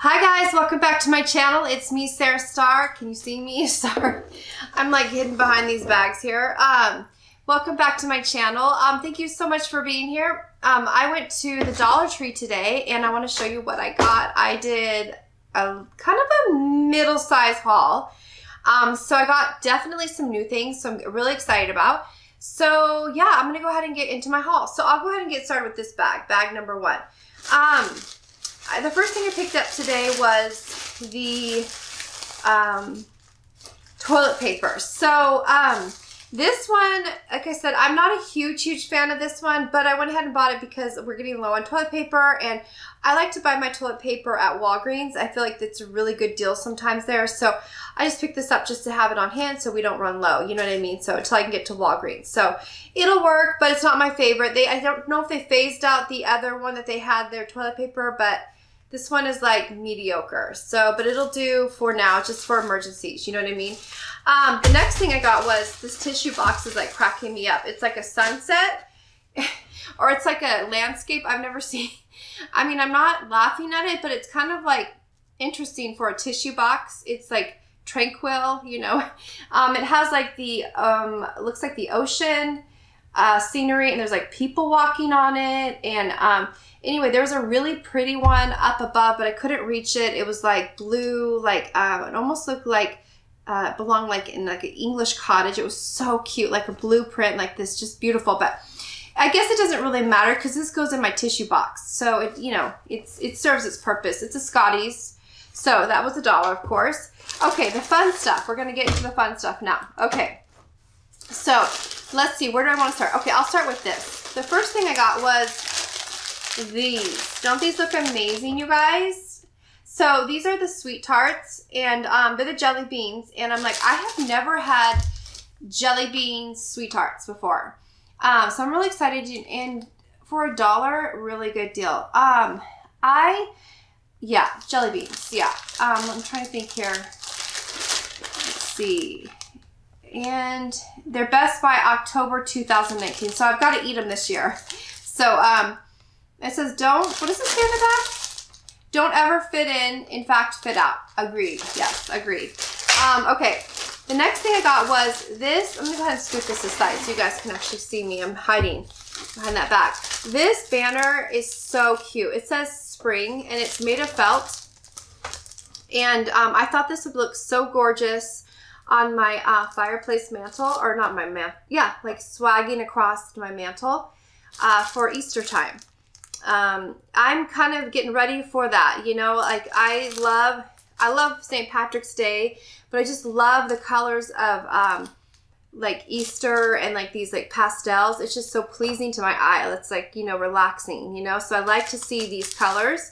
Hi guys, welcome back to my channel. It's me, Sarah Star. Can you see me? Sorry, I'm like hidden behind these bags here. Welcome back to my channel. Thank you so much for being here. I went to the Dollar Tree today and I want to show you what I got. I did a kind of a middle-sized haul. So I got definitely some new things, so I'm really excited about. So yeah, I'm gonna go ahead and get into my haul. So I'll go ahead and get started with this bag number one. The first thing I picked up today was the toilet paper. So this one, like I said, I'm not a huge fan of this one, but I went ahead and bought it because we're getting low on toilet paper, and I like to buy my toilet paper at Walgreens. I feel like it's a really good deal sometimes there, so I just picked this up just to have it on hand so we don't run low, you know what I mean? So until I can get to Walgreens. So it'll work, but it's not my favorite. I don't know if they phased out the other one that they had, their toilet paper, but this one is like mediocre. So, but it'll do for now, just for emergencies, you know what I mean? The next thing I got was this tissue box is like cracking me up. It's like a sunset or it's like a landscape I've never seen. I mean, I'm not laughing at it, but it's kind of like interesting for a tissue box. It's like tranquil, you know. It has like the, looks like the ocean scenery, and there's like people walking on it. And anyway, there was a really pretty one up above, but I couldn't reach it. It was like blue, like it almost looked like belonged like in like an English cottage. It was so cute, like a blueprint, like this, just beautiful. But I guess it doesn't really matter because this goes in my tissue box, so it, you know, it serves its purpose. It's a Scotties, so that was $1, of course. Okay, the fun stuff. We're gonna get into the fun stuff now. Okay, so let's see. Where do I want to start? Okay, I'll start with this. The first thing I got was these. Don't these look amazing, you guys? So these are the sweet tarts, and they're the jelly beans, and I'm like, I have never had jelly bean sweet tarts before. So I'm really excited, and for $1, really good deal. Yeah, jelly beans, yeah. I'm trying to think here. Let's see. And they're best by October 2019, so I've got to eat them this year. So, it says what does it say in the back? Don't ever fit in fact, fit out. Agreed. Yes, agreed. Okay. The next thing I got was this. I'm going to go ahead and scoot this aside so you guys can actually see me. I'm hiding behind that back. This banner is so cute. It says spring, and it's made of felt. And I thought this would look so gorgeous on my fireplace mantle, or not my mantle. Yeah, like swagging across my mantle for Easter time. I'm kind of getting ready for that, you know, like I love St. Patrick's Day, but I just love the colors of like Easter and like these like pastels. It's just so pleasing to my eye. It's like, you know, relaxing, you know, so I like to see these colors.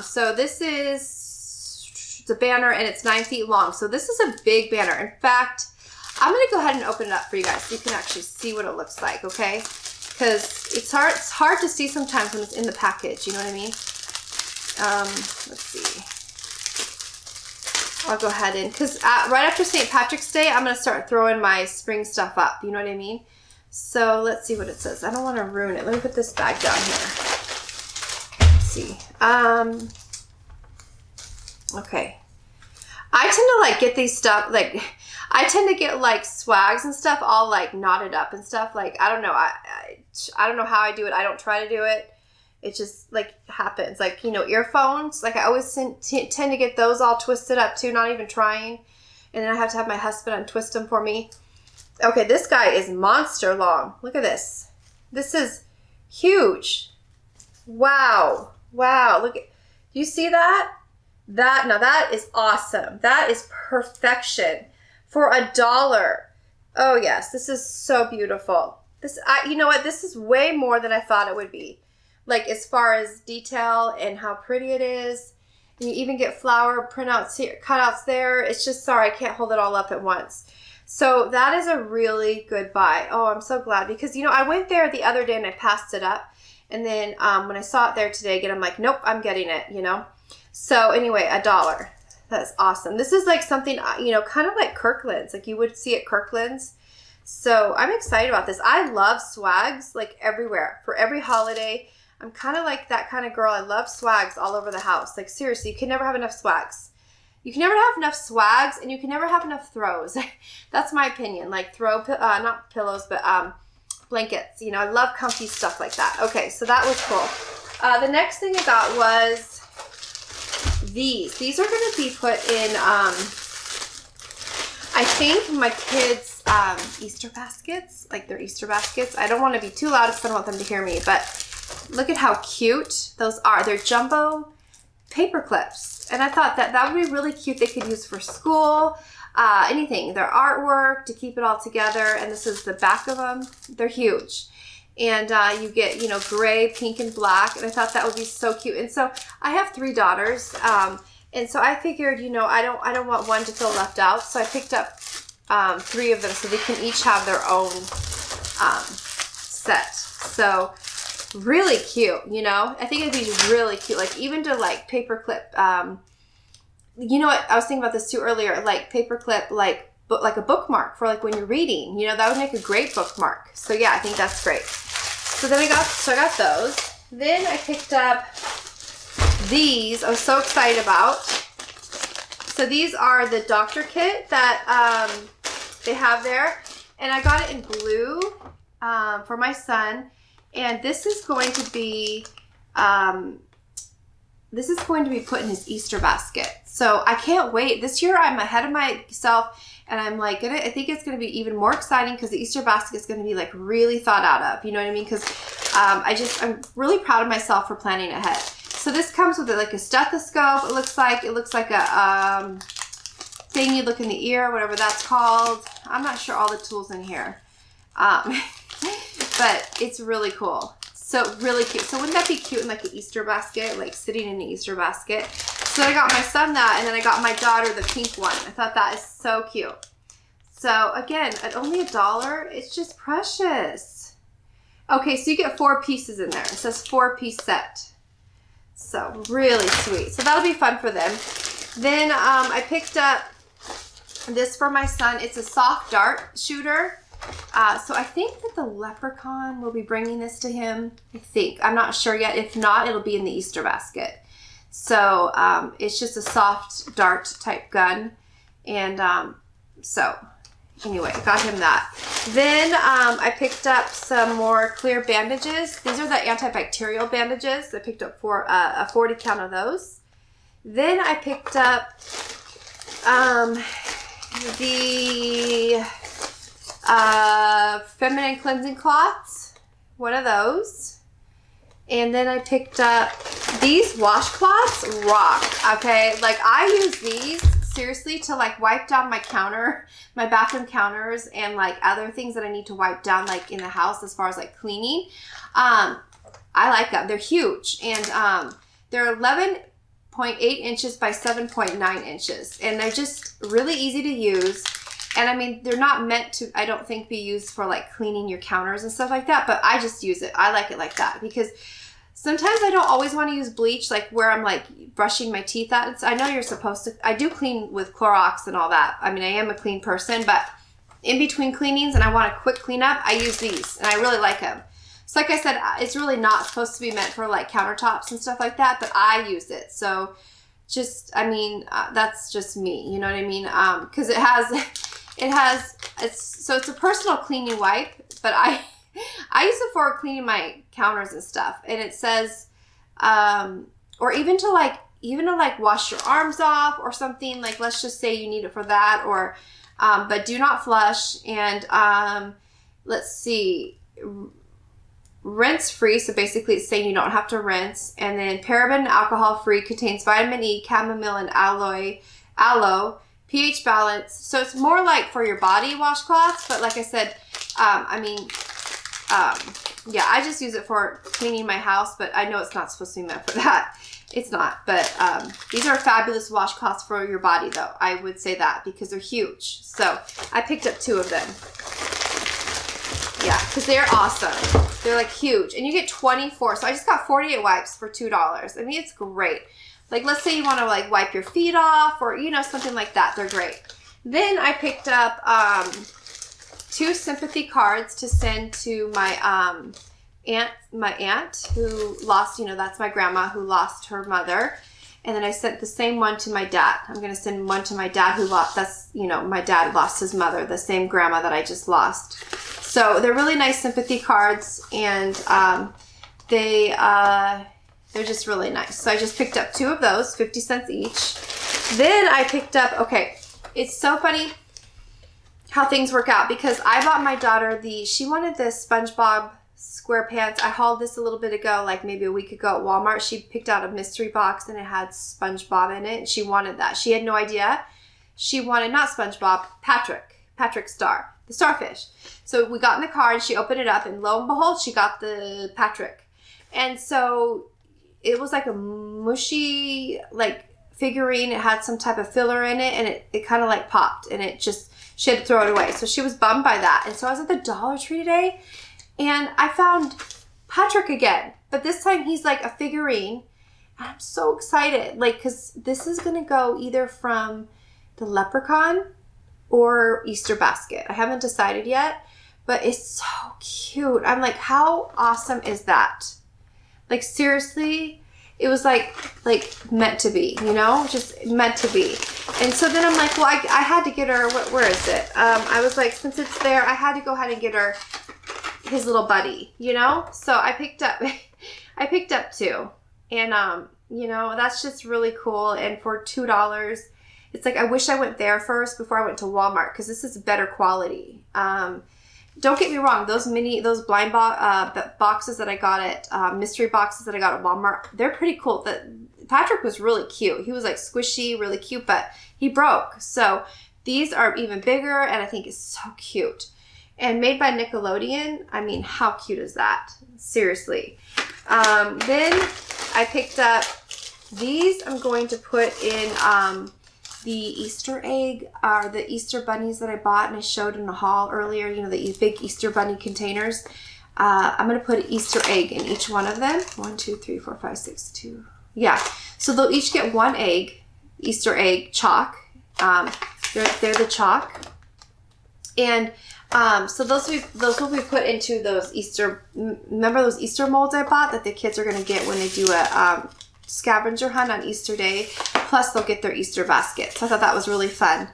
So this is the banner, and it's 9 feet long. So this is a big banner. In fact, I'm going to go ahead and open it up for you guys so you can actually see what it looks like, okay? Because it's hard to see sometimes when it's in the package, you know what I mean? Let's see. I'll go ahead and, because right after St. Patrick's Day, I'm going to start throwing my spring stuff up, you know what I mean? So let's see what it says. I don't want to ruin it. Let me put this bag down here. Let's see. Okay. I tend to like get these stuff, like, I tend to get like swags and stuff all like knotted up and stuff. Like, I don't know. I don't know how I do it. I don't try to do it. It just like happens. Like, you know, earphones, like I always tend to get those all twisted up too, not even trying. And then I have to have my husband untwist them for me. Okay, this guy is monster long. Look at this. This is huge. Wow. Wow. Look at, do you see that? Now that is awesome. That is perfection for $1. Oh yes, this is so beautiful. You know what? This is way more than I thought it would be. Like as far as detail and how pretty it is. And you even get flower printouts here, cutouts there. It's just, sorry, I can't hold it all up at once. So that is a really good buy. Oh, I'm so glad, because, you know, I went there the other day and I passed it up. And then when I saw it there today again, I'm like, nope, I'm getting it, you know. So anyway, $1. That's awesome. This is like something, you know, kind of like Kirkland's, like you would see at Kirkland's. So I'm excited about this. I love swags like everywhere for every holiday. I'm kind of like that kind of girl. I love swags all over the house. Like seriously, you can never have enough swags. You can never have enough swags, and you can never have enough throws. That's my opinion. Like not pillows, but blankets. You know, I love comfy stuff like that. Okay, so that was cool. The next thing I got was these. These are going to be put in, I think, my kids' Easter baskets. Like their Easter baskets. I don't want to be too loud because I don't want them to hear me, but look at how cute those are. They're jumbo paper clips. And I thought that would be really cute. They could use for school, anything. Their artwork to keep it all together. And this is the back of them. They're huge. And you get, you know, gray, pink, and black. And I thought that would be so cute. And so I have 3 daughters. And so I figured, you know, I don't want one to feel left out. So I picked up 3 of them so they can each have their own set. So really cute, you know. I think it'd be really cute, like even to like paper clip. You know what? I was thinking about this too earlier, like paper clip, like a bookmark for like when you're reading. You know, that would make a great bookmark. So yeah, I think that's great. So then I got those. Then I picked up these. I was so excited about. So these are the doctor kit that they have there, and I got it in blue for my son. And this is going to be put in his Easter basket. So I can't wait. This year I'm ahead of myself, and I'm like, I think it's going to be even more exciting because the Easter basket is going to be like really thought out of. You know what I mean? Because I'm really proud of myself for planning ahead. So this comes with like a stethoscope. It looks like a thing you look in the ear, whatever that's called. I'm not sure all the tools in here. But it's really cool. So really cute. So wouldn't that be cute in like an Easter basket, like sitting in an Easter basket? So I got my son that, and then I got my daughter the pink one. I thought that is so cute. So again, at only $1, it's just precious. Okay, so you get 4 pieces in there. It says 4-piece set. So really sweet. So that'll be fun for them. Then I picked up this for my son. It's a soft dart shooter. So I think that the leprechaun will be bringing this to him. I think. I'm not sure yet. If not, it'll be in the Easter basket. So it's just a soft dart type gun. And so anyway, I got him that. Then I picked up some more clear bandages. These are the antibacterial bandages. I picked up a 40 count of those. Then I picked up the feminine cleansing cloths, one of those. And then I picked up these washcloths. Rock. Okay, like I use these seriously to like wipe down my counter, my bathroom counters, and like other things that I need to wipe down like in the house as far as like cleaning. I like them. They're huge, and they're 11.8 inches by 7.9 inches, and they're just really easy to use. And I mean, they're not meant to, I don't think, be used for like cleaning your counters and stuff like that, but I just use it. I like it like that because sometimes I don't always want to use bleach, like where I'm like brushing my teeth at. I know you're supposed to, I do clean with Clorox and all that. I mean, I am a clean person, but in between cleanings and I want a quick cleanup, I use these and I really like them. So like I said, it's really not supposed to be meant for like countertops and stuff like that, but I use it. So just, I mean, that's just me, you know what I mean? Because it's a personal cleaning wipe, but I use it for cleaning my counters and stuff. And it says, or even to wash your arms off or something, like let's just say you need it for that, or, but do not flush. And, let's see, rinse free. So basically it's saying you don't have to rinse. And then paraben and alcohol free, contains vitamin E, chamomile, and aloe, pH balance. So it's more like for your body washcloths, but like I said, yeah, I just use it for cleaning my house, but I know it's not supposed to be meant for that. It's not, but these are fabulous washcloths for your body though. I would say that because they're huge. So I picked up 2 of them. Yeah, because they're awesome. They're like huge, and you get 24. So I just got 48 wipes for $2. I mean, it's great. Like, let's say you want to like wipe your feet off or, you know, something like that. They're great. Then I picked up 2 sympathy cards to send to my my aunt who lost, that's my grandma who lost her mother. And then I sent the same one to my dad. I'm going to send one to my dad who lost, my dad lost his mother, the same grandma that I just lost. So they're really nice sympathy cards, and they're just really nice. So I just picked up 2 of those, 50 cents each. Then I picked up, okay, it's so funny how things work out, because I bought my daughter she wanted this SpongeBob SquarePants. I hauled this a little bit ago, like maybe a week ago at Walmart. She picked out a mystery box and it had SpongeBob in it. And she wanted that. She had no idea. She wanted not SpongeBob, Patrick Star, the starfish. So we got in the car and she opened it up, and lo and behold, she got the Patrick. And so it was like a mushy, like, figurine. It had some type of filler in it, and it kind of like popped, and she had to throw it away. So she was bummed by that. And so I was at the Dollar Tree today, and I found Patrick again, but this time he's like a figurine. And I'm so excited, like, because this is going to go either from the Leprechaun or Easter basket. I haven't decided yet, but it's so cute. I'm like, how awesome is that? Like, seriously, it was like meant to be, just meant to be. And so then I'm like, well, I had to get her, where is it? I was like, since it's there, I had to go ahead and get her his little buddy, So I picked up 2, and that's just really cool. And for $2, it's like, I wish I went there first before I went to Walmart, because this is better quality. Don't get me wrong, those blind boxes that I got at mystery boxes that I got at Walmart, they're pretty cool. Patrick was really cute. He was like squishy, really cute, but he broke. So these are even bigger, and I think it's so cute. And made by Nickelodeon. I mean, how cute is that? Seriously. Then I picked up these. I'm going to put in the Easter egg, or the Easter bunnies that I bought and I showed in the haul earlier, the big Easter bunny containers. I'm going to put an Easter egg in each one of them. 1, 2, 3, 4, 5, 6, 2. Yeah. So they'll each get 1 egg, Easter egg chalk. They're the chalk. And so those will be put into those remember those Easter molds I bought that the kids are going to get when they do a scavenger hunt on Easter Day. Plus they'll get their Easter basket. So I thought that was really fun.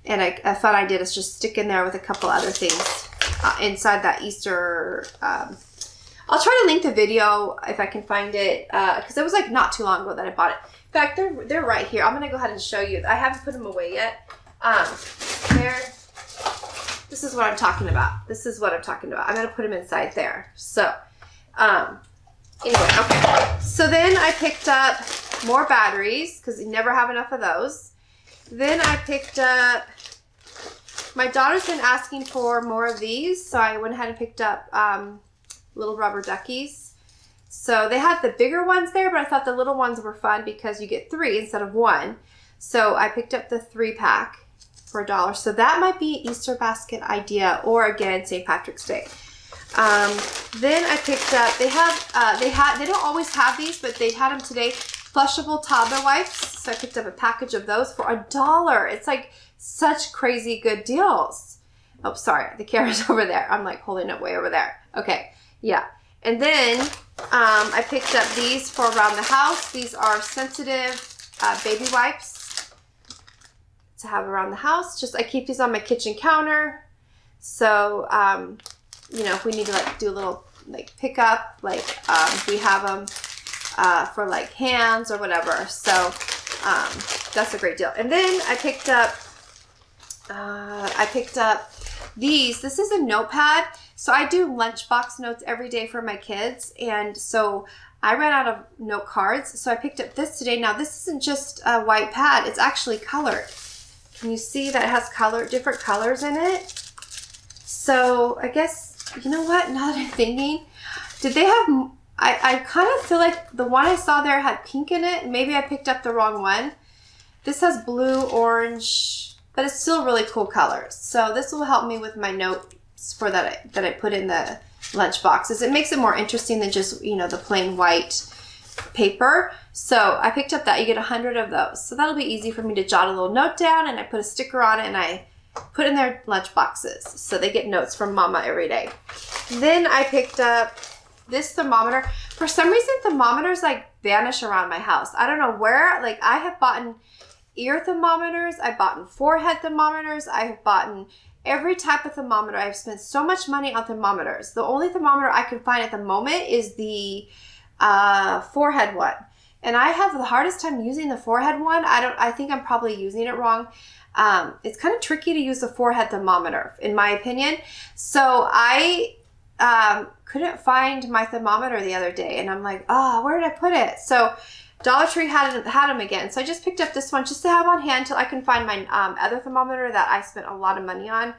And a fun idea is just stick in there with a couple other things inside that Easter. I'll try to link the video if I can find it, because it was like not too long ago that I bought it. In fact, they're right here. I'm going to go ahead and show you. I haven't put them away yet. This is what I'm talking about. I'm going to put them inside there. So, anyway, okay. So then I picked up more batteries, because you never have enough of those. Then I picked up, my daughter's been asking for more of these, so I went ahead and picked up little rubber duckies. So they had the bigger ones there, but I thought the little ones were fun because you get 3 instead of 1. So I picked up the 3-pack for $1. So that might be Easter basket idea, or again, St. Patrick's Day. Then I picked up, they don't always have these, but they had them today, flushable toddler wipes. So I picked up a package of those for $1. It's like such crazy good deals. Oh, sorry, the camera's over there. I'm like holding it way over there. Okay, yeah. And then I picked up these for around the house. These are sensitive baby wipes to have around the house. I keep these on my kitchen counter. So, if we need to like do a little like pickup, like we have them for like hands or whatever. So that's a great deal. And then I picked up these. This is a notepad. So I do lunchbox notes every day for my kids. And so I ran out of note cards. So I picked up this today. Now this isn't just a white pad. It's actually colored. Can you see that it has different colors in it? So I guess, you know what? Now that I'm thinking, did they have, I kind of feel like the one I saw there had pink in it. Maybe I picked up the wrong one. This has blue, orange, but it's still really cool colors. So this will help me with my notes for that I put in the lunch boxes. It makes it more interesting than just, the plain white paper. So I picked up that. You get 100 of those. So that'll be easy for me to jot a little note down, and I put a sticker on it and I put in their lunch boxes. So they get notes from Mama every day. Then I picked up this thermometer, for some reason thermometers like vanish around my house. I don't know where. Like I have bought ear thermometers, I've bought forehead thermometers, I have bought every type of thermometer. I've spent so much money on thermometers. The only thermometer I can find at the moment is the forehead one. And I have the hardest time using the forehead one. I think I'm probably using it wrong. It's kind of tricky to use the forehead thermometer, in my opinion. So I couldn't find my thermometer the other day, and I'm like, oh, where did I put it? So Dollar Tree had them again. So I just picked up this one just to have on hand till I can find my other thermometer that I spent a lot of money on.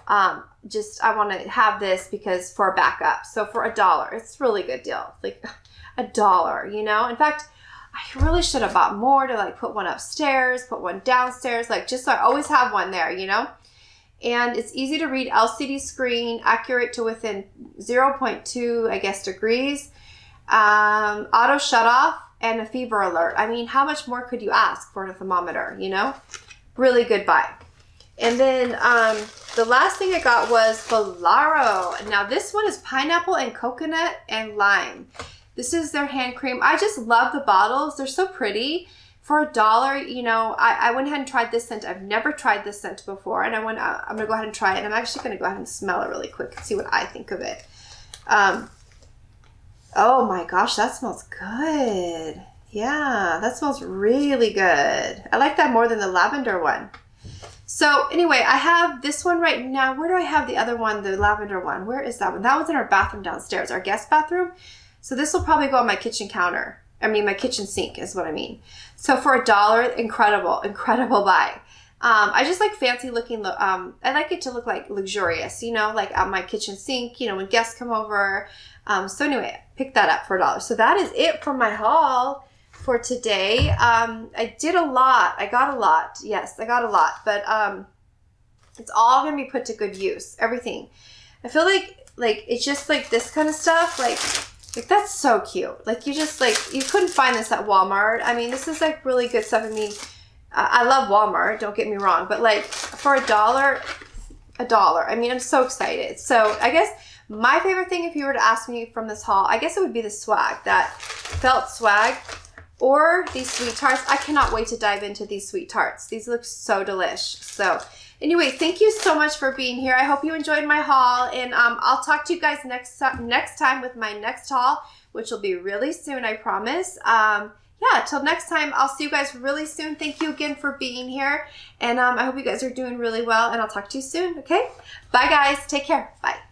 I want to have this because for a backup. So for $1, it's a really good deal. Like $1, you know. In fact, I really should have bought more to like put one upstairs, put one downstairs, like just so I always have one there, you know. And it's easy to read, LCD screen, accurate to within 0.2, I guess, degrees, auto shut off, and a fever alert. I mean, how much more could you ask for a thermometer, you know? Really good buy. And then the last thing I got was Volaro. Now this one is pineapple and coconut and lime. This is their hand cream. I just love the bottles. They're so pretty. For $1, you know, I went ahead and tried this scent. I've never tried this scent before, and I'm going to go ahead and try it. And I'm actually going to go ahead and smell it really quick and see what I think of it. Oh my gosh, that smells good. Yeah, that smells really good. I like that more than the lavender one. So anyway, I have this one right now. Where do I have the other one, the lavender one? Where is that one? That one's in our bathroom downstairs, our guest bathroom. So this will probably go on my kitchen counter. I mean, my kitchen sink is what I mean. So for $1, incredible buy. I just like fancy looking. I like it to look like luxurious, you know, like on my kitchen sink, you know, when guests come over. So anyway, pick that up for $1. So that is it for my haul for today. I did a lot. I got a lot. Yes, I got a lot. But it's all going to be put to good use. Everything. I feel like it's just like this kind of stuff. Like that's so cute. Like you couldn't find this at Walmart. I mean, this is like really good stuff. I mean, I love Walmart, don't get me wrong, but like for $1, I mean, I'm so excited. So I guess my favorite thing, if you were to ask me from this haul, I guess it would be the swag, that felt swag, or these sweet tarts. I cannot wait to dive into these sweet tarts. These look so delish. So anyway, thank you so much for being here. I hope you enjoyed my haul, and I'll talk to you guys next time with my next haul, which will be really soon, I promise. Yeah, till next time, I'll see you guys really soon. Thank you again for being here, and I hope you guys are doing really well, and I'll talk to you soon, okay? Bye, guys. Take care. Bye.